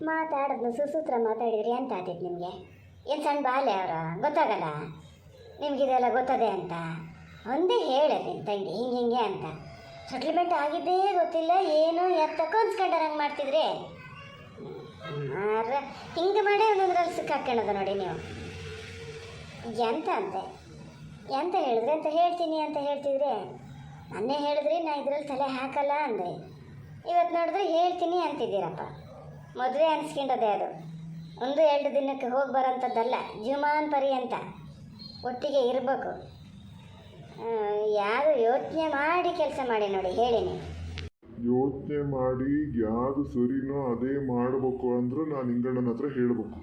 ಮಾತಾಡೋದನ್ನ ಸುಸೂತ್ರ ಮಾತಾಡಿದ್ರಿ ಅಂತ ಆತೈತೆ ನಿಮಗೆ. ಏನು ಸಣ್ಣ ಬಾಲೆ ಅವರ ಗೊತ್ತಾಗಲ್ಲ ನಿಮಗಿದೆಲ್ಲ ಗೊತ್ತದೆ ಅಂತ. ಒಂದೇ ಹೇಳದೆ ನಿನ್ನ ತಂಗಿ ಹಿಂಗೆ ಹಿಂಗೆ ಅಂತ. ಸೆಟ್ಲ್ಮೆಂಟ್ ಆಗಿದ್ದೇ ಗೊತ್ತಿಲ್ಲ, ಏನು ಎತ್ತಕ್ಕೋ ಅನ್ಸ್ಕೊಂಡಾರ ಹಂಗೆ ಮಾಡ್ತಿದ್ರಿ. ಹಿಂಗೆ ಮಾಡೇ ಒಂದೊಂದ್ರಲ್ಲಿ ಸಿಕ್ಕಾಕೊಳ್ಳೋದು ನೋಡಿ ನೀವು. ಎಂತ ಅಂತೆ ಎಂತ ಹೇಳಿದ್ರಿ ಅಂತ ಹೇಳ್ತೀನಿ ಅಂತ ಹೇಳ್ತಿದ್ರೆ ನನ್ನೇ ಹೇಳಿದ್ರಿ, ನಾ ಇದ್ರಲ್ಲಿ ತಲೆ ಹಾಕಲ್ಲ ಅಂದೆ. ಇವತ್ತು ನೋಡಿದ್ರೆ ಹೇಳ್ತೀನಿ ಅಂತಿದ್ದೀರಪ್ಪ. ಮದುವೆ ಅನ್ಸ್ಕೊಂಡದೆ ಅದು 1-2 ದಿನಕ್ಕೆ ಹೋಗಿ ಬರೋಂಥದ್ದಲ್ಲ, ಜೀವಮಾನ ಪರ್ಯಂತ ಒಟ್ಟಿಗೆ ಇರಬೇಕು. ಯಾರು ಯೋಚನೆ ಮಾಡಿ ಕೆಲಸ ಮಾಡಿ ನೋಡಿ. ಹೇಳಿ ನೀವು ಯೋಚನೆ ಮಾಡಿ ಯಾವುದು ಸರಿನೋ ಅದೇ ಮಾಡಬೇಕು ಅಂದ್ರೆ ನಾನು ಹಿಂಗಣ್ಣನ ಹತ್ರ ಹೇಳಬೇಕು.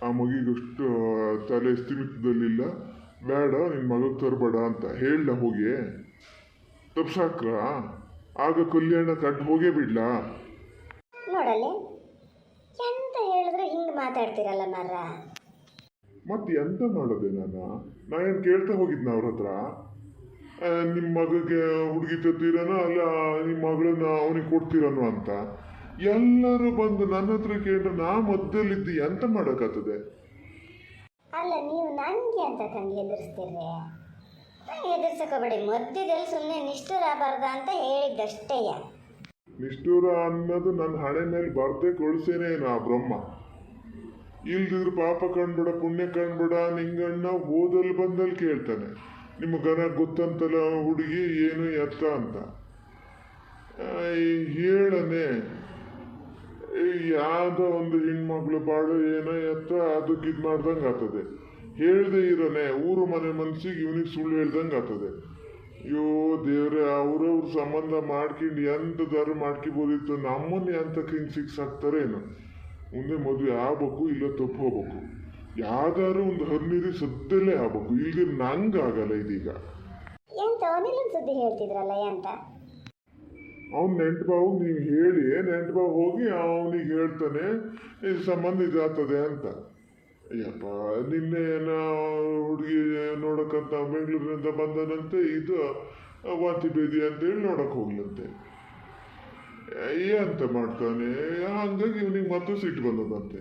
ಆ ಮಗಿಗಷ್ಟು ತಲೆ ಸ್ಥಿಮಿತದಲ್ಲಿಲ್ಲ, ಬೇಡ ನಿನ್ನ ಮಗಗೆ ತರಬೇಡ ಅಂತ ಹೇಳ ಹೋಗಿ ತಪ್ಸಾಕ್ರ ಆಗ ಕಲ್ಯಾಣ ಕಟ್ಟು ಹೋಗೇ ಬಿಡ್ಲಾ. ನೋಡಲ್ಲಿ ಎಂತ ಹೇಳಿದ್ರೆ ಹಿಂಗೆ ಮಾತಾಡ್ತೀರಲ್ಲ ಮರ. ಮತ್ತೆ ಎಂತ ಮಾಡೋದೆ ನಾ ಏನು ಕೇಳ್ತಾ ಹೋಗಿದ್ನ ಅವ್ರ ಹತ್ರ, ನಿಮ್ಮ ಮಗಗೆ ಹುಡುಗಿ ತತ್ತೀರನೋ ಅಲ್ಲ ನಿಮ್ಮ ಮಗಳನ್ನ ಅವನಿಗೆ ಕೊಡ್ತೀರನೋ ಅಂತ. ಎಲ್ಲರೂ ಬಂದು ನನ್ನ ಹತ್ರ ಕೇಳಿದ್ರೆ ನಾ ಮಧ್ಯದಲ್ಲಿದ್ದು ಎಂತ ಮಾಡೋಕ್ಕಾಗ್ತದೆ. ಅಲ್ಲ ನೀವು ನನಗೆ ಅಂತ ತಂಗಿ ಎದುರಿಸ್ತೀರಿ. ನಂಗೆ ಎದುರ್ಸಕೋಬೇಡಿ, ಮಧ್ಯದಲ್ಲಿ ಸುಮ್ಮನೆ ನಿಷ್ಠುರ ಆಗಬಾರ್ದ ಅಂತ ಹೇಳಿದ್ದಷ್ಟೇ. ನಿಷ್ಠೂರ ಅನ್ನೋದು ನನ್ನ ಹಣೆ ಮೇಲೆ ಬರ್ದೆ ಕೊಡ್ಸೇನೆ ಆ ಬ್ರಹ್ಮ. ಇಲ್ದಿದ್ರೆ ಪಾಪ ಕಂಡ್ಬಿಡ ಪುಣ್ಯ ಕಂಡ್ಬಿಡ ನಿಂಗಣ್ಣ ಓದಲ್ಲಿ ಬಂದಲ್ಲಿ ಕೇಳ್ತಾನೆ, ನಿಮಗನ ಗೊತ್ತಂತಲ್ಲ ಹುಡುಗಿ ಏನು ಎತ್ತ ಅಂತ. ಹೇಳನೆ ಯಾವುದೋ ಒಂದು ಹೆಣ್ಮಕ್ಳು ಬಾಳು ಏನೋ ಎತ್ತ ಅದಕ್ಕೆ ಇದು ಮಾಡ್ದಂಗೆ ಆಗ್ತದೆ. ಹೇಳ್ದೆ ಇರೋನೆ ಊರು ಮನೆ ಮನ್ಸಿಗೆ ಇವನಿಗೆ ಸುಳ್ಳು ಹೇಳ್ದಂಗೆ ಆಗ್ತದೆ. ಅಯ್ಯೋ ದೇವ್ರೆ, ಅವ್ರವ್ರ ಸಂಬಂಧ ಮಾಡ್ಕೊಂಡು ಎಂಥದಾರು ಮಾಡ್ಕೊಬೋದಿತ್ತು, ನಮ್ಮನ್ನ ಎಂತಕ್ಕೆ ಹಿಂಗೆ ಫಿಕ್ಸ್ ಆಗ್ತಾರೇನು. ಮುಂದೆ ಮದುವೆ ಆಗ್ಬೇಕು, ಇಲ್ಲ ತಪ್ಪು ಹೋಗ್ಬೇಕು, ಯಾವ್ದಾರು ಒಂದು ಹರ್ನೀರಿ ಸದ್ದಲ್ಲೇ ಆಗ್ಬೇಕು. ಈಗ ನಂಗಾಗಲ್ಲ ಇದೀಗ. ಎಂತ ಅವನಿಲ್ಲೊಂದು ಸುದ್ದಿ ಹೇಳ್ತಿದ್ರಲ್ಲ ಎಂತ. ಅವ್ನು ನೆಂಟು ನೀವು ಹೇಳಿ ನೆಂಟು ಹೋಗಿ ಅವನಿಗೆ ಹೇಳ್ತಾನೆ ಈ ಸಂಬಂಧ ಇದಾಗ್ತದೆ ಅಂತ. ಅಯ್ಯಪ್ಪ, ನಿನ್ನೆ ಏನೋ ಹುಡುಗಿ ನೋಡಕ್ಕಂತ ಬೆಂಗಳೂರಿನಿಂದ ಬಂದನಂತೆ, ಇದು ವಾಂತಿ ಭೇದಿ ಅಂತೇಳಿ ನೋಡಕ್ಕೆ ಹೋಗ್ಲಂತೆ. ಅಂತ ಮಾಡ್ತಾನೆ, ಹಂಗಾಗಿ ಇವನಿಗೆ ಮತ್ತೆ ಸಿಟ್ಟು ಬಂದದಂತೆ.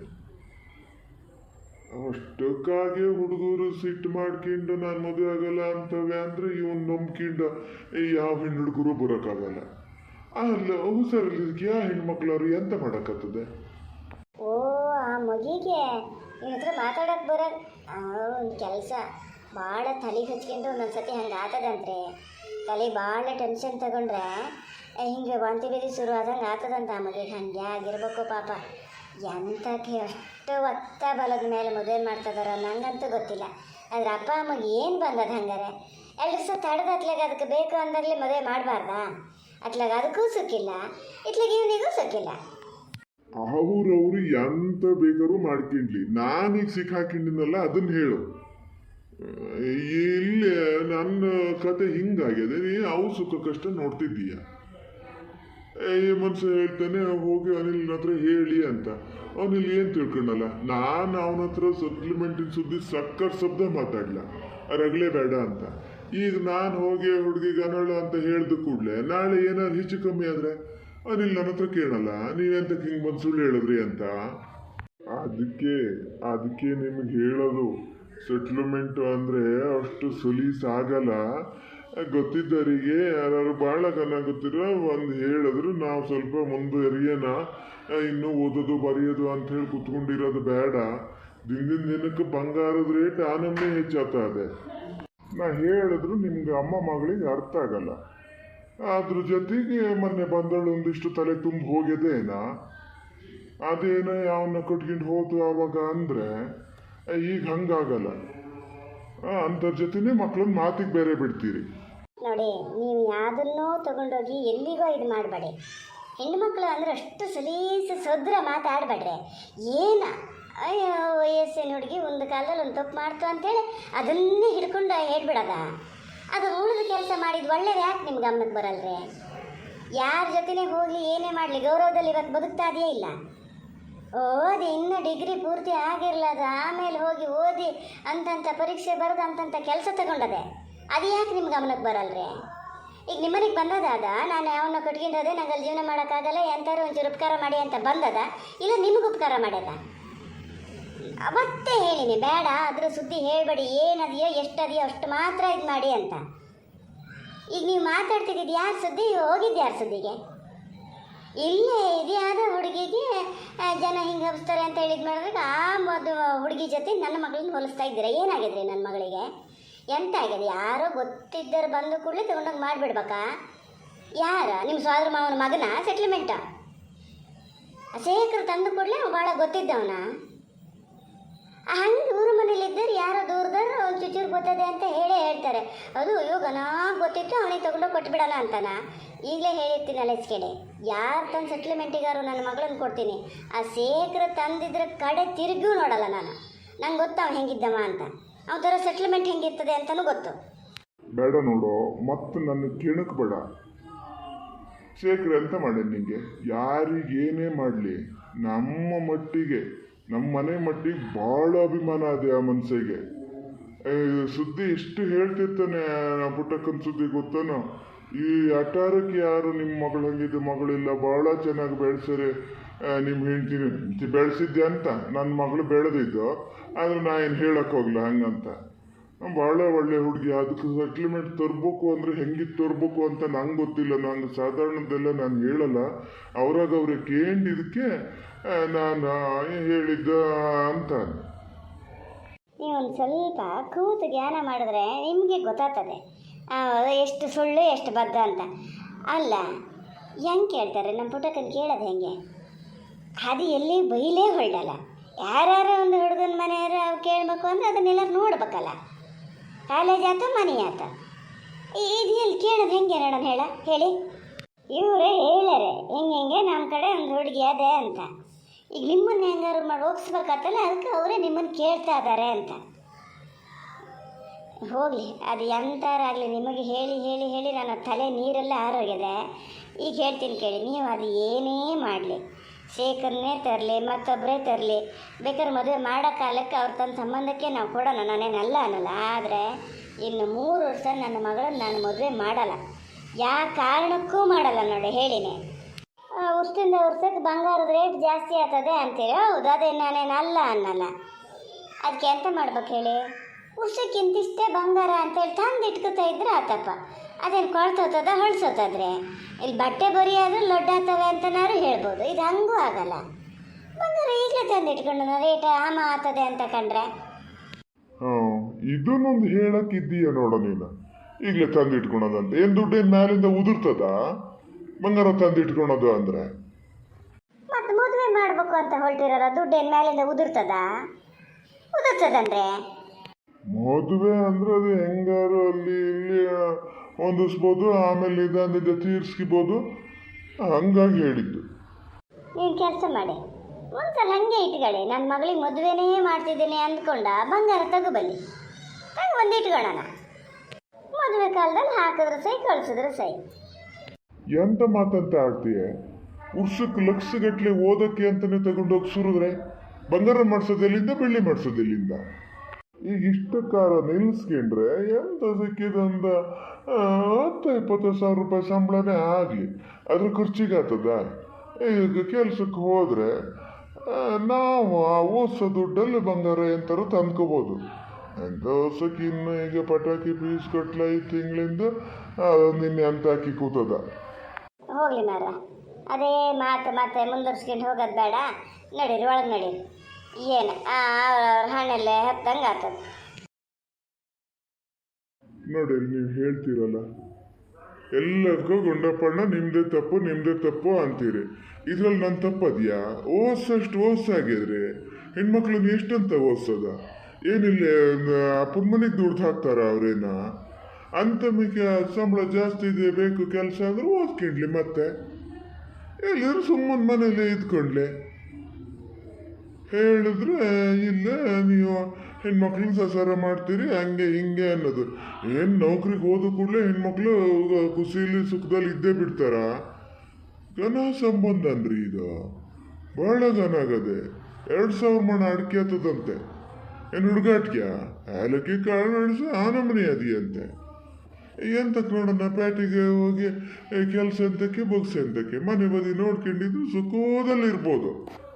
ಅಷ್ಟಕ್ಕಾಗಿ ಹುಡುಗರು ಸಿಟ್ಟು ಮಾಡ್ಕೊಂಡು ನಾನು ಮದುವೆ ಆಗಲ್ಲ ಅಂತವೆ ಅಂದ್ರೆ ಇವನ್ ನಂಬ್ಕೊಂಡು ಯಾವ ಹೆಣ್ಣು ಹುಡುಗರು ಬರೋಕ್ಕಾಗಲ್ಲ. ಅಲ್ಲ ಹುಷಾರಲ್ಲಿ ಯಾವ ಹೆಣ್ಮಕ್ಳವ್ರು ಎಂತ ಮಾಡಕ್ಕತ್ತದೆ. ಓ ಆ ಮಗಿಗೆ ನಿನ್ನ ಹತ್ರ ಮಾತಾಡಕ್ಕೆ ಬರೋ ಒಂದು ಕೆಲಸ ಭಾಳ ತಲೆಗೆ ಹಚ್ಕೊಂಡು ಒಂದೊಂದ್ಸತಿ ಹಂಗೆ ಆತದಂದ್ರೆ, ತಲೆ ಭಾಳ ಟೆನ್ಷನ್ ತಗೊಂಡ್ರೆ ಹಿಂಗೆ ವಾಂತಿ ಭೇದಿ ಶುರು ಆದಂಗೆ ಆತದಂತ. ಆ ಮಗಿಗೆ ಹಂಗೆ ಆಗಿರ್ಬೇಕು ಪಾಪ. ಎಂತಕ್ಕೆ ಅಷ್ಟು ಒತ್ತ ಬಲದ ಮೇಲೆ ಮದುವೆ ಮಾಡ್ತಿದಾರ ನಂಗಂತೂ ಗೊತ್ತಿಲ್ಲ. ಅದ್ರ ಅಪ್ಪ ಅಮ್ಮಗೆ ಏನು ಬಂದದ ಹಂಗಾರೆ? 2 ದಿವಸ ತಡೆದು ಅತ್ಲಾಗ ಅದಕ್ಕೆ ಬೇಕು ಅಂದಾಗಲೇ ಮದುವೆ ಮಾಡಬಾರ್ದಾ? ಅತ್ಲಾಗ ಅದಕ್ಕೂ ಸುಕ್ಕಿಲ್ಲ, ಇತ್ಲಾಗ ಇವನಿಗೂ ಸುಕ್ಕಿಲ್ಲ. ಅವ್ರವ್ರು ಎಂತ ಬೇಕಾದ್ರೂ ಮಾಡ್ಕೊಂಡ್ಲಿ, ನಾನೀಗ ಸಿಕ್ಕಾಕೊಂಡಿನಲ್ಲ ಅದನ್ನ ಹೇಳು. ಇಲ್ಲಿ ನನ್ನ ಕತೆ ಹಿಂಗಾಗಿದೆ, ನೀ ಅವು ಸುಖಕ್ಕಷ್ಟ ನೋಡ್ತಿದ್ದೀಯ. ಮನುಷ್ಯ ಹೇಳ್ತಾನೆ ಹೋಗಿ ಅನಿಲ್ನ ಹತ್ರ ಹೇಳಿ ಅಂತ. ಅವನಿಲ್ಲಿ ಏನು ತಿಳ್ಕೊಂಡಲ್ಲ. ನಾನು ಅವನ ಹತ್ರ ಸೆಟ್ಲ್ಮೆಂಟಿನ ಸುದ್ದಿ ಸಕ್ಕರ್ ಶಬ್ದ ಮಾತಾಡ್ಲ, ರಗಳೆ ಬೇಡ ಅಂತ. ಈಗ ನಾನು ಹೋಗಿ ಹುಡುಗಿಗೆ ಅನೋಳು ಅಂತ ಹೇಳ್ದ ಕೂಡಲೇ ನಾಳೆ ಏನಾದ್ರು ಹೆಚ್ಚು ಕಮ್ಮಿ ಆದರೆ ಅನಿಲ್ ನನ್ನ ಹತ್ರ ಕೇಳಲ್ಲ, ನೀವೆಂತಕ್ಕೆ ಹಿಂಗೆ ಬಂದು ಸುಳ್ಳು ಹೇಳಿದ್ರಿ ಅಂತ. ಅದಕ್ಕೆ ನಿಮ್ಗೆ ಹೇಳೋದು, ಸೆಟ್ಲ್ಮೆಂಟು ಅಂದರೆ ಅಷ್ಟು ಸಲೀಸಾಗಲ್ಲ. ಗೊತ್ತಿದ್ದವರಿಗೆ ಯಾರು ಭಾಳ ಗೊತ್ತಿರೋ ಒಂದು ಹೇಳಿದ್ರು ನಾವು ಸ್ವಲ್ಪ ಮುಂದುವರಿಯೋಣ, ಇನ್ನೂ ಓದೋದು ಬರೆಯೋದು ಅಂತ ಹೇಳಿ ಕುತ್ಕೊಂಡಿರೋದು ಬೇಡ. ದಿನದಿಂದ ದಿನಕ್ಕೆ ಬಂಗಾರದ ರೇಟ್ ಆನಮ್ಮೆ ಹೆಚ್ಚಾಗ್ತದೆ. ನಾ ಹೇಳಿದ್ರು ನಿಮ್ಗೆ ಅಮ್ಮ ಮಗಳಿಗೆ ಅರ್ಥ ಆಗಲ್ಲ. ಅದ್ರ ಜೊತೆಗೆ ಮೊನ್ನೆ ಬಂದಳು ಒಂದಿಷ್ಟು ತಲೆ ತುಂಬ ಹೋಗ್ಯದೇನಾ, ಅದೇನೋ ಯಾವನ್ನ ಕಟ್ಕೊಂಡು ಹೋತು ಅವಾಗ ಅಂದರೆ ಈಗ ಹಂಗಾಗಲ್ಲ. ಅಂಥರ ಜೊತೆನೇ ಮಕ್ಕಳನ್ನ ಮಾತಿಗೆ ಬೇರೆ ಬಿಡ್ತೀರಿ ನೋಡಿ. ನೀವು ಯಾವುದನ್ನೋ ತಗೊಂಡೋಗಿ ಎಲ್ಲಿಗೋ ಇದು ಮಾಡಬೇಡಿ. ಹೆಣ್ಮಕ್ಳು ಅಂದರೆ ಅಷ್ಟು ಸಲೀಸು ಸೊದ್ರ ಮಾತಾಡಬೇಡ್ರಿ. ಏನ ಅಯ್ಯೋ ವಯಸ್ಸಿನ ಹುಡುಗಿ ಒಂದು ಕಾಲದಲ್ಲಿ ಒಂದು ತಪ್ಪು ಮಾಡ್ತು ಅಂತೇಳಿ ಅದನ್ನೇ ಹಿಡ್ಕೊಂಡು ಹೇಳ್ಬಿಡೋದ. ಅದು ಉಳಿದ ಕೆಲಸ ಮಾಡಿದ್ದು ಒಳ್ಳೇದು ಯಾಕೆ ನಿಮ್ಮ ಗಮನಕ್ಕೆ ಬರಲ್ರಿ? ಯಾರ ಜೊತೆನೇ ಹೋಗಲಿ ಏನೇ ಮಾಡಲಿ ಗೌರವದಲ್ಲಿ ಇವತ್ತು ಬದುಕ್ತಾ ಇದೆಯೇ ಇಲ್ಲ? ಓದಿ ಇನ್ನೂ ಡಿಗ್ರಿ ಪೂರ್ತಿ ಆಗಿರ್ಲದ, ಆಮೇಲೆ ಹೋಗಿ ಓದಿ ಅಂತಂಥ ಪರೀಕ್ಷೆ ಬರೆದು ಅಂತಂಥ ಕೆಲಸ ತಗೊಂಡದೆ. ಅದು ಯಾಕೆ ನಿಮ್ಮ ಗಮನಕ್ಕೆ ಬರಲ್ರಿ? ಈಗ ನಿಮ್ಮನೆಗೆ ಬಂದದಾದ ನಾನು ಅವನ್ನ ಕಟ್ಕೊಂಡದೆ ನಂಗೆ ಅಲ್ಲಿ ಜೀವನ ಮಾಡೋಕ್ಕಾಗಲ್ಲ ಎಂಥವ್ರು ಒಂಚೂರು ಉಪಕಾರ ಮಾಡಿ ಅಂತ ಬಂದದ ಇಲ್ಲ ನಿಮಗೆ ಉಪಕಾರ ಮಾಡ್ಯದ? ಅವತ್ತೇ ಹೇಳಿನಿ ಬೇಡ ಅದ್ರ ಸುದ್ದಿ ಹೇಳ್ಬೇಡಿ, ಏನದೆಯೋ ಎಷ್ಟದೆಯೋ ಅಷ್ಟು ಮಾತ್ರ ಇದು ಮಾಡಿ ಅಂತ. ಈಗ ನೀವು ಮಾತಾಡ್ತಿದ್ದು ಯಾರ ಸುದ್ದಿ? ಹೋಗಿದ್ದು ಯಾರ ಸುದ್ದಿಗೆ? ಇಲ್ಲೇ ಇದ್ಯಾದ ಹುಡುಗಿಗೆ ಜನ ಹಿಂಗೆ ಹಬ್ಸ್ತಾರೆ ಅಂತ ಹೇಳಿದ್ ಮಾಡಿದಾಗ ಹುಡುಗಿ ಜೊತೆ ನನ್ನ ಮಗಳನ್ನ ಹೋಲಿಸ್ತಾ ಇದ್ದೀರಾ. ಏನಾಗಿದ್ರಿ ನನ್ನ ಮಗಳಿಗೆ? ಎಂತ ಆಗಿದೆ? ಯಾರೋ ಗೊತ್ತಿದ್ದರು ಬಂದು ಕೂಡಲೇ ತಗೊಂಡೋಗಿ ಮಾಡಿಬಿಡ್ಬೇಕಾ? ಯಾರ ನಿಮ್ಮ ಸೋದರ ಮಾವನ ಮಗನ ಸೆಟ್ಲ್ಮೆಂಟ? ಶೇಖರ್ ತಂದು ಕೂಡಲೇ ಭಾಳ ಗೊತ್ತಿದ್ದವನ? ಹಂಗೆ ಊರ ಮನೇಲಿದ್ದರೆ ಯಾರೋ ದೂರದವ್ರು ಒಂದು ಚುಚ್ಚೂರು ಗೊತ್ತದೆ ಅಂತ ಹೇಳೇ ಹೇಳ್ತಾರೆ. ಅದು ಇವಾಗ ನಾ ಗೊತ್ತಿತ್ತು ಅವನಿಗೆ ತಗೊಂಡೋಗಿ ಕೊಟ್ಬಿಡೋಣ ಅಂತಾನ. ಈಗಲೇ ಹೇಳಿರ್ತೀನಿ ಅಲೆಸ್ಕೆಡೆ, ಯಾರು ತಂದು ಸೆಟ್ಲ್ಮೆಂಟಿಗಾರು ನನ್ನ ಮಗಳನ್ನ ಕೊಡ್ತೀನಿ. ಆ ಶೇಖರ ತಂದಿದ್ರ ಕಡೆ ತಿರುಗಿಯೂ ನೋಡಲ್ಲ ನಾನು. ನಂಗೆ ಗೊತ್ತು ಅವ್ನು ಹೆಂಗಿದ್ದಮ್ಮ ಅಂತ, ಅವ್ನ ಥರ ಸೆಟ್ಲ್ಮೆಂಟ್ ಹೆಂಗಿರ್ತದೆ ಅಂತಲೂ ಗೊತ್ತು. ಬೇಡ ನೋಡು, ಮತ್ತೆ ನನ್ನ ಕೆಣಕ್ ಬೇಡ. ಶೇಖರ್ ಎಂತ ಮಾಡಿ ನಿಂಗೆ? ಯಾರಿಗೇನೇ ಮಾಡಲಿ ನಮ್ಮ ಮಟ್ಟಿಗೆ, ನಮ್ಮ ಮನೆ ಮಟ್ಟಿಗೆ ಭಾಳ ಅಭಿಮಾನ ಅದೇ ಆ ಮನ್ಸಿಗೆ. ಸುದ್ದಿ ಇಷ್ಟು ಹೇಳ್ತಿರ್ತಾನೆ ಪುಟ್ಟಕ್ಕನ ಸುದ್ದಿ ಗೊತ್ತಾನೋ? ಈ ಅಟಾರಕ್ಕೆ ಯಾರು ನಿಮ್ಮ ಮಗಳು ಹಂಗಿದ್ದು ಮಗಳಿಲ್ಲ, ಭಾಳ ಚೆನ್ನಾಗಿ ಬೆಳೆಸರೆ ನಿಮ್ಮ ಹೆಂಡ್ತಿ ಬೆಳೆಸಿದ್ದೆ ಅಂತ ನನ್ನ ಮಗಳು ಬೆಳೆದಿದ್ದು. ಆದ್ರೆ ನಾ ಏನು ಹೇಳಕ್ಕೆ ಹೋಗ್ಲ ಹಂಗಂತ. ಭಾಳ ಒಳ್ಳೆ ಹುಡುಗಿ, ಅದಕ್ಕೆ ಸೆಟ್ಲ್ಮೆಂಟ್ ತರಬೇಕು ಅಂದರೆ ಹೆಂಗಿತ್ತು ತರಬೇಕು ಅಂತ ನಂಗೆ ಗೊತ್ತಿಲ್ಲ. ನಂಗೆ ಸಾಧಾರಣದೆಲ್ಲ ನಾನು ಹೇಳಲ್ಲ, ಅವ್ರಿಗೆ ಕೇಳಿದ್ದಕ್ಕೆ ನಾನು ಹೇಳಿದ್ದ ಅಂತ. ನೀವೊಂದು ಸ್ವಲ್ಪ ಕೂತು ಜ್ಞಾನ ಮಾಡಿದ್ರೆ ನಿಮಗೆ ಗೊತ್ತಾಗ್ತದೆ ಎಷ್ಟು ಸುಳ್ಳು ಎಷ್ಟು ಬದ್ಧ ಅಂತ. ಅಲ್ಲ ಹೆಂಗೆ ಕೇಳ್ತಾರೆ ನಮ್ಮ ಪುಟ್ಟಕ್ಕನ? ಕೇಳೋದು ಹೆಂಗೆ? ಅದು ಎಲ್ಲಿ ಬೈಲೇ ಹೊರಡಲ್ಲ. ಯಾರು ಒಂದು ಹುಡುಗನ ಮನೆಯವರು ಕೇಳಬೇಕು ಅಂದರೆ ಅದನ್ನೆಲ್ಲ ನೋಡ್ಬೇಕಲ್ಲ. ಕಾಲೇಜ್ ಆಯ್ತು ಮನೆ ಆಯ್ತು, ಇದು ಎಲ್ಲಿ ಕೇಳೋದು ಹೆಂಗೆ ನೋಡೋಣ ಹೇಳಿ. ಇವರೇ ಹೇಳರೆ ಹೆಂಗೆ ನಮ್ಮ ಕಡೆ ಒಂದು ಹುಡುಗಿ ಅದೇ ಅಂತ. ಈಗ ನಿಮ್ಮನ್ನು ಹೆಂಗಾರು ಮಾಡಿ ಹೋಗಿಸ್ಬೇಕತ್ತಲ್ಲ, ಅದಕ್ಕೆ ಅವರೇ ನಿಮ್ಮನ್ನು ಕೇಳ್ತಾ ಇದ್ದಾರೆ ಅಂತ. ಹೋಗಲಿ, ಅದು ಎಂಥರಾಗಲಿ, ನಿಮಗೆ ಹೇಳಿ ಹೇಳಿ ಹೇಳಿ ನನ್ನ ತಲೆ ನೀರೆಲ್ಲ ಆರೋಗಿದೆ. ಈಗ ಹೇಳ್ತೀನಿ ಕೇಳಿ, ನೀವು ಅದು ಏನೇ ಮಾಡಲಿ, ಶೇಖರ್ನೇ ತರಲಿ ಮತ್ತೊಬ್ಬರೇ ತರಲಿ, ಬೇಕಾದ್ರೆ ಮದುವೆ ಮಾಡೋ ಕಾಲಕ್ಕೆ ಅವ್ರ ತನ್ನ ಸಂಬಂಧಕ್ಕೆ ನಾವು ಕೊಡೋಣ, ನಾನೇನಲ್ಲ ಅನ್ನಲ್ಲ. ಆದರೆ ಇನ್ನು 3 ವರ್ಷ ನನ್ನ ಮಗಳನ್ನು ನಾನು ಮದುವೆ ಮಾಡಲ್ಲ, ಯಾವ ಕಾರಣಕ್ಕೂ ಮಾಡಲ್ಲ ನೋಡಿ ಹೇಳಿನಿ. ವರ್ಷದಿಂದ ವರ್ಷಕ್ಕೆ ಬಂಗಾರದ ರೇಟ್ ಜಾಸ್ತಿ ಆಗ್ತದೆ ಅಂತೀರ, ಹೌದು, ಅದೇ ನಾನೇನಲ್ಲ ಅನ್ನಲ್ಲ. ಅದಕ್ಕೆ ಎಂತ ಮಾಡ್ಬೇಕು ಹೇಳಿ? ವರ್ಷಕ್ಕಿಂತಿಷ್ಟೇ ಬಂಗಾರ ಅಂತೇಳಿ ತಂದು ಇಟ್ಕೊತಾ ಇದ್ರೆ ಆತಪ್ಪ. ಅದೇನು ಕೊಳ್ತೋತದ ಹೊಳ್ಸೋತದ್ರೆ ಇಲ್ಲಿ ಬಟ್ಟೆ ಬರಿ ಆದರೂ ಲೊಡ್ಡಾಗ್ತವೆ ಅಂತನಾರು ಹೇಳ್ಬೋದು. ಇದು ಹಂಗೂ ಆಗಲ್ಲ. ಬಂಗಾರ ಈಗಲೇ ತಂದು ಇಟ್ಕೊಂಡು ರೇಟ್ ಆಮ ಆಗ್ತದೆ ಅಂತ ಕಂಡ್ರೆ ಇದನ್ನೊಂದು ಹೇಳಕ್ಕಿದ್ದೀಯ ನೋಡ ನೀನು. ಈಗಲೇ ತಂದು ಇಟ್ಕೊಳೋದಂತ ಏನು ದುಡ್ಡೇನು ಮ್ಯಾಲಿಂದ ಉದುರ್ತದ ಬಂಗಾರ ತಂದು ಇಟ್ಕೊಳೋದು ಅಂದರೆ? ಮತ್ತೆ ಮದುವೆ ಮಾಡ್ಬೇಕು ಅಂತ ಹೊರಟಿರಲ್ಲ, ದುಡ್ಡೇನು ಮ್ಯಾಲಿಂದ ಉದುರ್ತದಂದ್ರೆ ಮದುವೆ ಅಂದ್ರೆ ಅದು ಹೆಂಗಾರು ಅಲ್ಲಿ ಇಲ್ಲಿ ಹೊಂದಿಸ್ಬೋದು, ಆಮೇಲೆ ನಿಧಾನದಿಂದ ತೀರ್ಸ್ಕಿಬೋದು, ಹಂಗಾಗಿ ಹೇಳಿದ್ದು. ನೀನು ಕೆಲಸ ಮಾಡಿ ಒಂದ್ಸಲ ಹಂಗೆ ಇಟ್ಕೊಳ್ಳಿ, ನನ್ನ ಮಗಳಿಗೆ ಮದುವೆನೇ ಮಾಡ್ತಿದ್ದೀನಿ ಅಂದ್ಕೊಂಡ ಬಂಗಾರ ತಗೊಬಲ್ಲಿ ಒಂದು ಇಟ್ಕೊಳ್ಳೋಣ. ಮದುವೆ ಕಾಲದಲ್ಲಿ ಹಾಕಿದ್ರೆ ಸೈ, ಕಳಿಸಿದ್ರೆ ಸೈ. ಎಂತ ಮಾತಂತ ಆಡ್ತೀಯ? ವರ್ಷಕ್ಕೆ ಲಕ್ಷಗಟ್ಟಲೆ ಓದಕ್ಕೆ ಅಂತಲೇ ತಗೊಂಡೋಗಿ ಸುರಿದ್ರೆ ಬಂಗಾರ ಮಾಡಿಸೋದೆಲ್ಲಿಂದ, ಬೆಳ್ಳಿ ಮಾಡಿಸೋದೆಲ್ಲಿಂದ? ಈಗ ಇಷ್ಟಕ್ಕಾರ ನಿಲ್ಲಿಸ್ಕೊಂಡ್ರೆ ಎಂತ ಸಿಕ್ಕಿದಂದ 10-20 ಸಾವಿರ ರೂಪಾಯಿ ಸಂಬಳನೇ ಆಗಲಿ, ಅದ್ರ ಖರ್ಚಿಗೆ ಆಗ್ತದ? ಈಗ ಕೆಲ್ಸಕ್ಕೆ ಹೋದರೆ ನಾವು ಆ ಓದಿಸೋ ದುಡ್ಡಲ್ಲಿ ಬಂಗಾರ ಎಂತಾರು ತಂದ್ಕೋಬೋದು. ಎಂಥ ಓದ್ಸೋಕೆ ಇನ್ನು ಈಗ ಪಟಾಕಿ ಫೀಸ್ ಕಟ್ಲ 5 ತಿಂಗಳಿಂದ ನಿನ್ನೆ ಅಂತ ಹಾಕಿ ಕೂತದ. ಹೋಗ್ಲಿ ಮಾರ, ಅದೇ ಮತ್ತೆ ಮುಂದುವರ್ಸ್ಕೊಂಡು ಹೋಗೋದು ಬೇಡ. ನಡೀರಿ ಒಳಗೆ ನಡೀರಿ. ಏನು ಹಣ್ಣಲ್ಲೇ ಹತ್ತಂಗೆ ಆಗ್ತದೆ ನೋಡಿ. ನೀವು ಹೇಳ್ತೀರಲ್ಲ ಎಲ್ಲದಕ್ಕೂ ಗುಂಡಪ್ಪಣ್ಣ ನಿಮ್ಮದೇ ತಪ್ಪು ಅಂತೀರಿ. ಇದ್ರಲ್ಲಿ ನನ್ನ ತಪ್ಪದ್ಯಾ? ಓದ್ಸಷ್ಟು ಓದ್ಸಾಗಿದ್ರೆ ಹೆಣ್ಮಕ್ಳನ್ನ ಎಷ್ಟಂತ ಓದ್ಸೋದ? ಏನಿಲ್ಲ ಅಪ್ಪನ ಮನೆಗೆ ದುಡ್ಡು ಹಾಕ್ತಾರ ಅವ್ರೇನ? ಅಂತ ಮಿಕ್ಕ ಸಂಬಳ ಜಾಸ್ತಿ ಇದೆ, ಬೇಕು ಕೆಲಸ ಅಂದ್ರೆ ಓದ್ಕೊಂಡ್ಲಿ, ಮತ್ತೆ ಎಲ್ಲಿದ್ರು ಸುಮ್ಮನೆ ಮನೇಲಿ ಇದ್ಕೊಂಡ್ಲಿ. ಹೇಳಿದ್ರೆ ಇಲ್ಲ ನೀವು ಹೆಣ್ಮಕ್ಳನ್ನ ಸಸಾರ ಮಾಡ್ತೀರಿ ಹಂಗೆ ಹಿಂಗೆ ಅನ್ನೋದು. ಏನು ನೌಕರಿಗೆ ಹೋದ ಕೂಡಲೇ ಹೆಣ್ಮಕ್ಳು ಖುಷಿಲಿ ಸುಖದಲ್ಲಿ ಇದ್ದೇ ಬಿಡ್ತಾರ? ಘನ ಸಂಬಂಧ ಅನ್ರಿ ಇದು, ಭಾಳ ಘನ ಆಗದೆ. 2000 ಮಣ ಅಡಿಕೆ ಆಗ್ತದಂತೆ. ಏನು ಹುಡುಗಾಟ್ಕ್ಯಾ? ಏಲಕ್ಕಿ ಕಾಳು ನಡೆಸ ಆ ನಮನೆ ಅದಿಯಂತೆ. ಎಂತಕ್ಕೆ ನೋಡೋಣ ಪ್ಯಾಟಿಗೆ ಹೋಗಿ ಕೆಲಸ ಎಂತಕ್ಕೆ ಬುಕ್ಸ್ ಎಂತಕ್ಕೆ ಮನೆ ಬದಿ ನೋಡ್ಕೊಂಡಿದ್ದು ಸುಖದಲ್ಲಿರ್ಬೋದು.